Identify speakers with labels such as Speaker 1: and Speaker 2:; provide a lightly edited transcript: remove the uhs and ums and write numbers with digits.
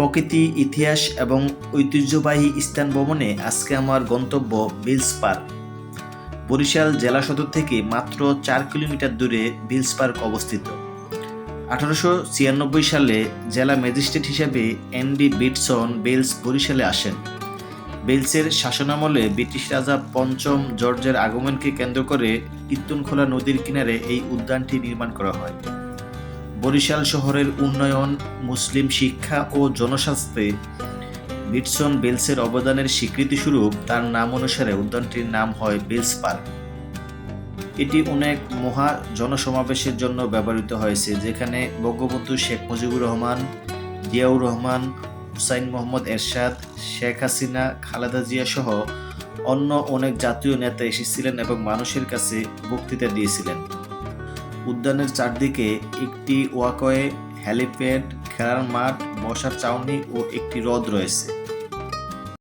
Speaker 1: প্রকৃতি, ইতিহাস এবং ঐতিহ্যবাহী স্থান ভ্রমণে আজকে আমার গন্তব্য বিলস পার্ক। বরিশাল জেলা সদর থেকে মাত্র 4 কিলোমিটার দূরে বিলস পার্ক অবস্থিত। 1896 সালে জেলা ম্যাজিস্ট্রেট হিসেবে এনডি বিটসন বেলস বরিশালে আসেন। বেলসের শাসনামলে ব্রিটিশ রাজা পঞ্চম জর্জের আগমনকে কেন্দ্র করে কীর্তনখোলা নদীর কিনারে এই উদ্যানটি নির্মাণ করা হয়। বরিশাল শহরের উন্নয়ন, মুসলিম শিক্ষা ও জনস্বাস্থ্যে বিটসন বেলসের অবদানের স্বীকৃতিস্বরূপ তার নাম অনুসারে উদ্যানটির নাম হয় বেলস পার্ক। এটি অনেক মহা জনসমাবেশের জন্য ব্যবহৃত হয়েছে, যেখানে বঙ্গবন্ধু শেখ মুজিবুর রহমান, জিয়াউর রহমান, হুসাইন মোহাম্মদ এরশাদ, শেখ হাসিনা, খালেদা জিয়া সহ অন্য অনেক জাতীয় নেতা এসেছিলেন এবং মানুষের কাছে বক্তৃতা দিয়েছিলেন। উদ্যানের চারদিকে একটি ওয়াকওয়ে, হেলিপ্যাড, খেলার মাঠ, বসার ছাউনি ও একটি হ্রদ রয়েছে।